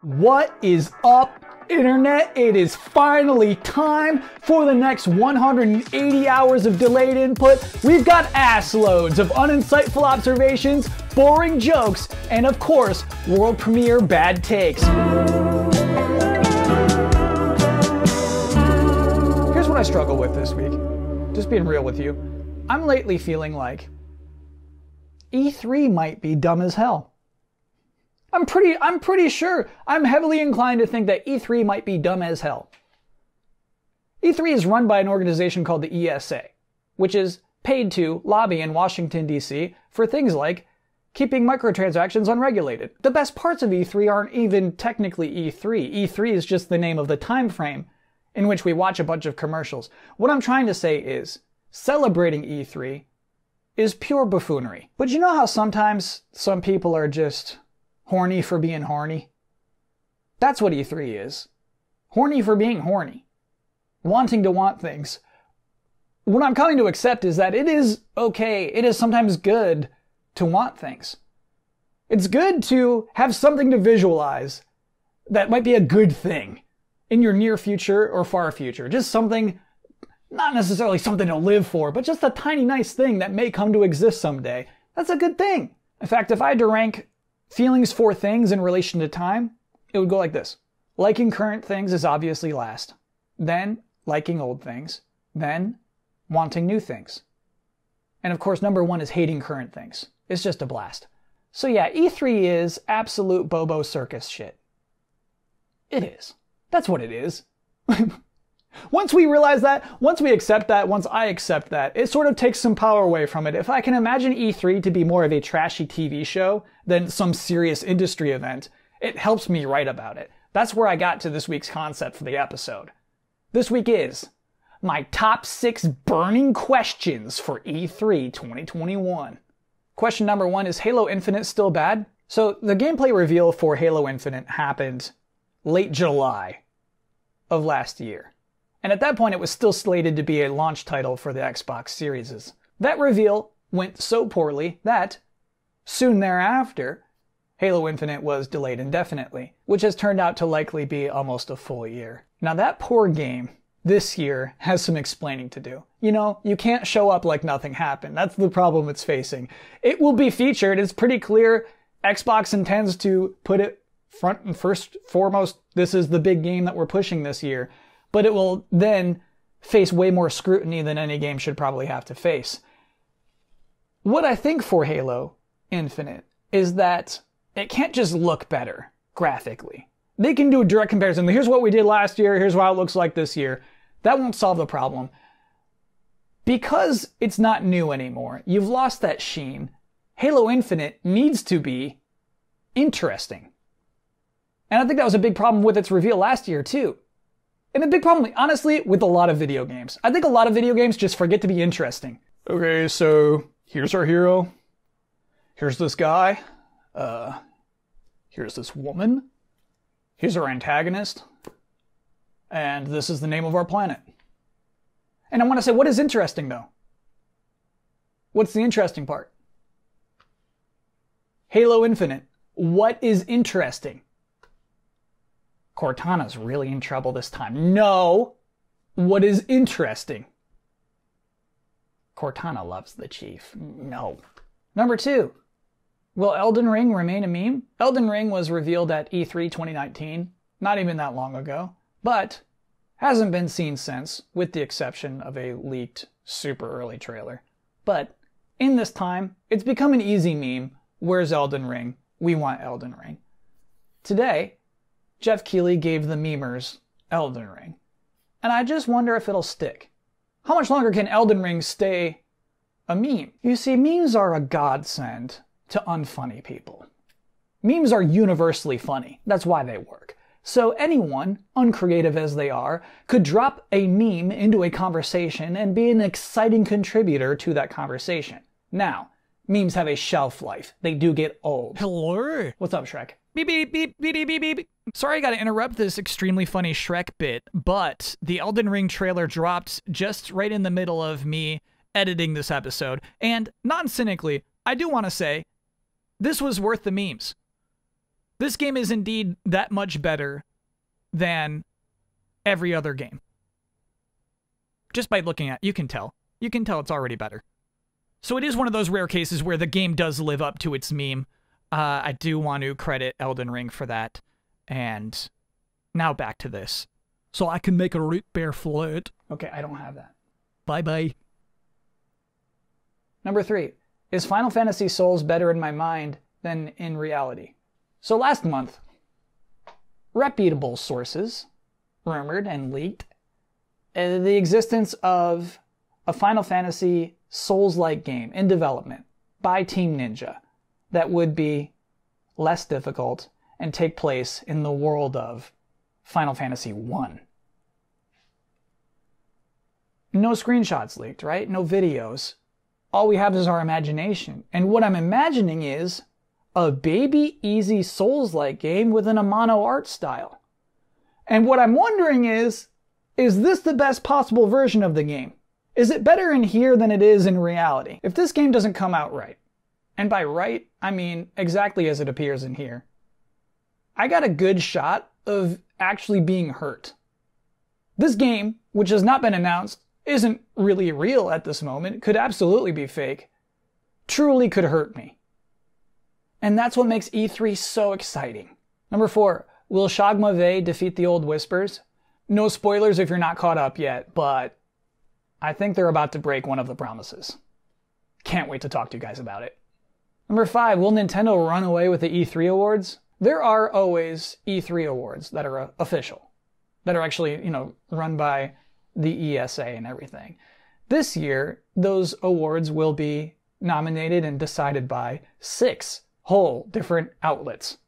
What is up, Internet? It is finally time for the next 180 hours of delayed input. We've got ass loads of uninsightful observations, boring jokes, and of course, world premiere bad takes. Here's what I struggle with this week. Just being real with you. I'm lately feeling like E3 might be dumb as hell. I'm pretty sure, I'm heavily inclined to think that E3 might be dumb as hell. E3 is run by an organization called the ESA, which is paid to lobby in Washington, D.C. for things like keeping microtransactions unregulated. The best parts of E3 aren't even technically E3. E3 is just the name of the time frame in which we watch a bunch of commercials. What I'm trying to say is, celebrating E3 is pure buffoonery. But you know how sometimes some people are just horny for being horny? That's what E3 is. Horny for being horny. Wanting to want things. What I'm coming to accept is that it is okay, it is sometimes good to want things. It's good to have something to visualize that might be a good thing in your near future or far future. Just something, not necessarily something to live for, but just a tiny nice thing that may come to exist someday. That's a good thing. In fact, if I had to rank feelings for things in relation to time, it would go like this. Liking current things is obviously last. Then, liking old things. Then, wanting new things. And of course, number one is hating current things. It's just a blast. So yeah, E3 is absolute Bobo circus shit. It is. That's what it is. Once we realize that, once we accept that, once I accept that, it sort of takes some power away from it. If I can imagine E3 to be more of a trashy TV show than some serious industry event, it helps me write about it. That's where I got to this week's concept for the episode. This week is my top 6 burning questions for E3 2021. Question number 1, is Halo Infinite still bad? So the gameplay reveal for Halo Infinite happened late July of last year. And at that point, it was still slated to be a launch title for the Xbox Series. That reveal went so poorly that, soon thereafter, Halo Infinite was delayed indefinitely, which has turned out to likely be almost a full year. Now that poor game, this year, has some explaining to do. You know, you can't show up like nothing happened. That's the problem it's facing. It will be featured. It's pretty clear Xbox intends to put it front and foremost. This is the big game that we're pushing this year. But it will then face way more scrutiny than any game should probably have to face. What I think for Halo Infinite is that it can't just look better graphically. They can do a direct comparison. Here's what we did last year, here's how it looks like this year. That won't solve the problem. Because it's not new anymore, you've lost that sheen. Halo Infinite needs to be interesting. And I think that was a big problem with its reveal last year too. And a big problem, honestly, with a lot of video games. I think a lot of video games just forget to be interesting. Okay, so here's our hero. Here's this guy. Here's this woman. Here's our antagonist. And this is the name of our planet. And I want to say, what is interesting though? What's the interesting part? Halo Infinite. What is interesting? Cortana's really in trouble this time. No! What is interesting? Cortana loves the Chief. No. Number 2. Will Elden Ring remain a meme? Elden Ring was revealed at E3 2019, not even that long ago, but hasn't been seen since, with the exception of a leaked, super early trailer. But in this time, it's become an easy meme. Where's Elden Ring? We want Elden Ring. Today, Jeff Keighley gave the memers Elden Ring. And I just wonder if it'll stick. How much longer can Elden Ring stay a meme? You see, memes are a godsend to unfunny people. Memes are universally funny. That's why they work. So anyone, uncreative as they are, could drop a meme into a conversation and be an exciting contributor to that conversation. Now, memes have a shelf life. They do get old. Hello. What's up, Shrek? Beep, beep, beep, beep, beep, beep, beep. Sorry I gotta interrupt this extremely funny Shrek bit, but the Elden Ring trailer dropped just right in the middle of me editing this episode. And non-cynically, I do want to say, this was worth the memes. This game is indeed that much better than every other game. Just by looking at it, you can tell. You can tell it's already better. So it is one of those rare cases where the game does live up to its meme. I do want to credit Elden Ring for that. And now back to this. So I can make a root beer float. Okay, I don't have that. Bye-bye. Number 3. Is Final Fantasy Souls better in my mind than in reality? So last month, reputable sources rumored and leaked the existence of a Final Fantasy Souls-like game in development by Team Ninja that would be less difficult and take place in the world of Final Fantasy I. No screenshots leaked, right? No videos. All we have is our imagination. And what I'm imagining is a baby easy Souls-like game with an Amano art style. And what I'm wondering is this the best possible version of the game? Is it better in here than it is in reality? If this game doesn't come out right, and by right, I mean exactly as it appears in here, I got a good shot of actually being hurt. This game, which has not been announced, isn't really real at this moment, could absolutely be fake, truly could hurt me. And that's what makes E3 so exciting. Number 4, will Shagma Vey defeat the Old Whispers? No spoilers if you're not caught up yet, but I think they're about to break one of the promises. Can't wait to talk to you guys about it. Number 5, will Nintendo run away with the E3 awards? There are always E3 awards that are official, that are actually, run by the ESA and everything. This year, those awards will be nominated and decided by 6 whole different outlets,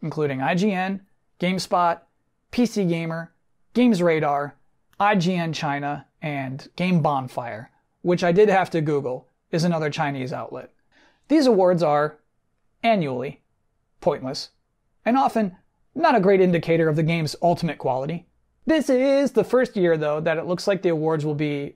including IGN, GameSpot, PC Gamer, Games Radar, IGN China, and Game Bonfire, which I did have to Google, is another Chinese outlet. These awards are, annually, pointless, and often not a great indicator of the game's ultimate quality. This is the first year, though, that it looks like the awards will be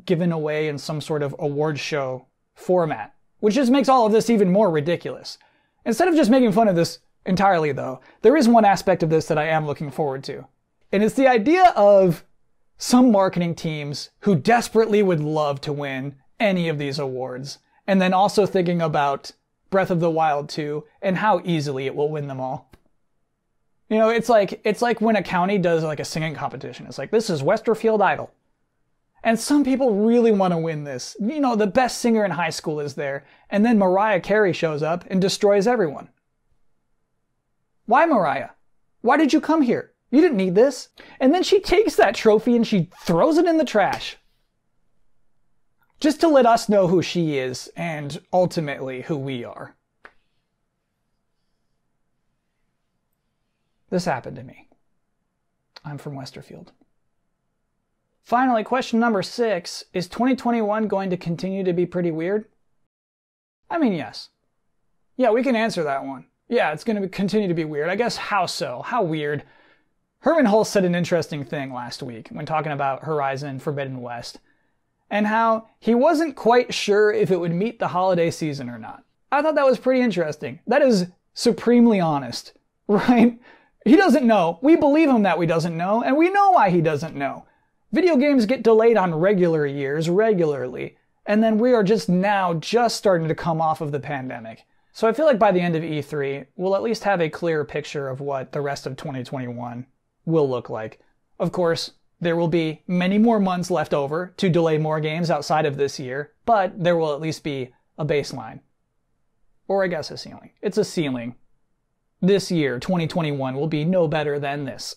given away in some sort of award show format, which just makes all of this even more ridiculous. Instead of just making fun of this entirely, though, there is one aspect of this that I am looking forward to. And it's the idea of some marketing teams who desperately would love to win any of these awards, and then also thinking about Breath of the Wild 2 and how easily it will win them all. It's like when a county does like a singing competition. It's like, this is Westerfield Idol. And some people really want to win this. The best singer in high school is there, and then Mariah Carey shows up and destroys everyone. Why, Mariah? Why did you come here? You didn't need this. And then she takes that trophy and she throws it in the trash. Just to let us know who she is and ultimately who we are. This happened to me. I'm from Westerfield. Finally, question number 6. Is 2021 going to continue to be pretty weird? I mean, yes. Yeah, we can answer that one. Yeah, it's going to continue to be weird. I guess how so? How weird? Herman Hulst said an interesting thing last week when talking about Horizon Forbidden West, and how he wasn't quite sure if it would meet the holiday season or not. I thought that was pretty interesting. That is supremely honest, right? He doesn't know. We believe him that he doesn't know, and we know why he doesn't know. Video games get delayed on regular years regularly, and then we are just starting to come off of the pandemic. So I feel like by the end of E3, we'll at least have a clear picture of what the rest of 2021 will look like. Of course, there will be many more months left over to delay more games outside of this year, but there will at least be a baseline. Or I guess a ceiling. It's a ceiling. This year, 2021, will be no better than this.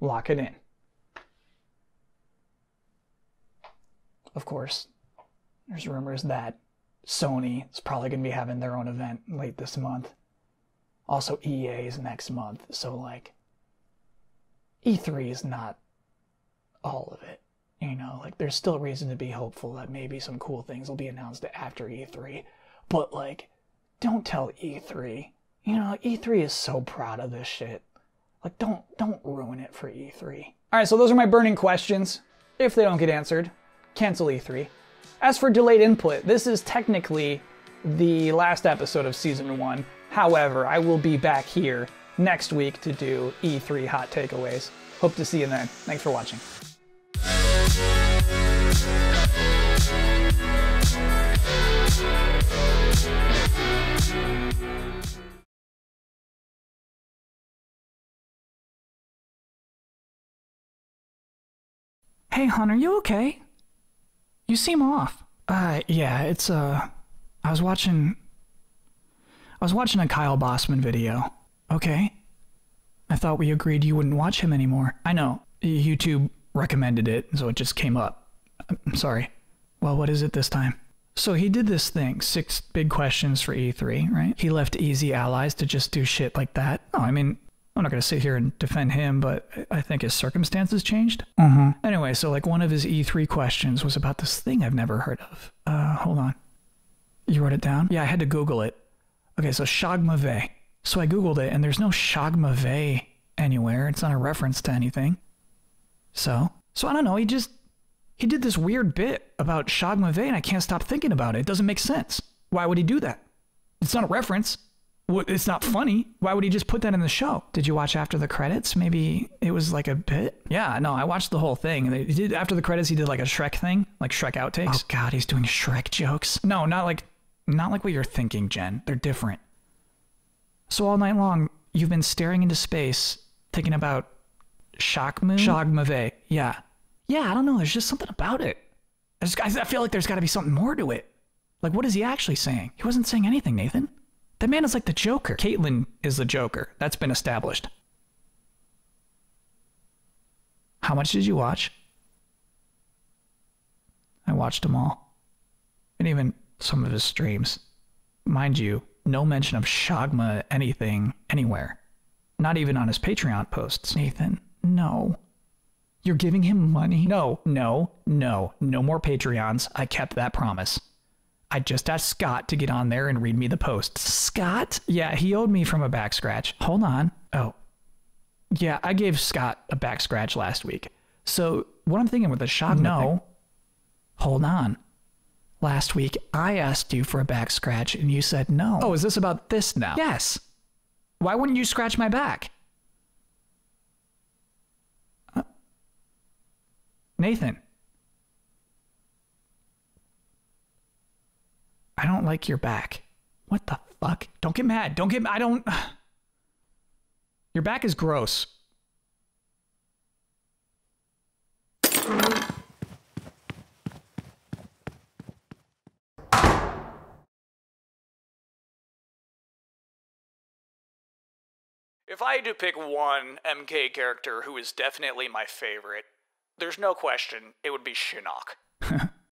Lock it in. Of course, there's rumors that Sony is probably going to be having their own event late this month. Also, EA is next month, so E3 is not all of it. There's still reason to be hopeful that maybe some cool things will be announced after E3. But, don't tell E3. E3 is so proud of this shit. Don't ruin it for E3. Alright, so those are my burning questions. If they don't get answered, cancel E3. As for delayed input, this is technically the last episode of Season 1. However, I will be back here next week to do E3 hot takeaways. Hope to see you then. Thanks for watching. Hey, hon, are you okay? You seem off. Yeah, it's, I was watching a Kyle Bossman video. Okay. I thought we agreed you wouldn't watch him anymore. I know. YouTube recommended it, so it just came up. I'm sorry. Well, what is it this time? So he did this thing, 6 big questions for E3, right? He left easy allies to just do shit like that. Oh, I mean, I'm not going to sit here and defend him, but I think his circumstances changed. Anyway, so like one of his E3 questions was about this thing I've never heard of. Hold on. You wrote it down? Yeah, I had to Google it. Okay, so Shogma-Vey. So I Googled it, and there's no Shogma-Vey anywhere. It's not a reference to anything. So I don't know, he did this weird bit about Shogma-Vey, and I can't stop thinking about it. It doesn't make sense. Why would he do that? It's not a reference. It's not funny. Why would he just put that in the show? Did you watch after the credits? Maybe it was like a bit? Yeah, no, I watched the whole thing. He did, after the credits, he did like a Shrek thing, like Shrek outtakes. Oh God, he's doing Shrek jokes. No, not like what you're thinking, Jen. They're different. So all night long, you've been staring into space, thinking about Shogma-Vey. Yeah. Yeah, I don't know. There's just something about it. I feel like there's got to be something more to it. Like, what is he actually saying? He wasn't saying anything, Nathan. That man is like the Joker. Caitlyn is the Joker. That's been established. How much did you watch? I watched them all. And even some of his streams. Mind you, no mention of Shogma anything anywhere. Not even on his Patreon posts. Nathan, no. You're giving him money? No more Patreons. I kept that promise. I just asked Scott to get on there and read me the posts. Scott? Yeah, he owed me from a back scratch. Hold on. Oh. Yeah, I gave Scott a back scratch last week. So what I'm thinking with the Shogma thing. Hold on. Last week, I asked you for a back scratch and you said no. Oh, is this about this now? Yes. Why wouldn't you scratch my back? Nathan. I don't like your back. What the fuck? Don't get mad. I don't... Your back is gross. If I had to pick one MK character who is definitely my favorite, there's no question it would be Shinnok.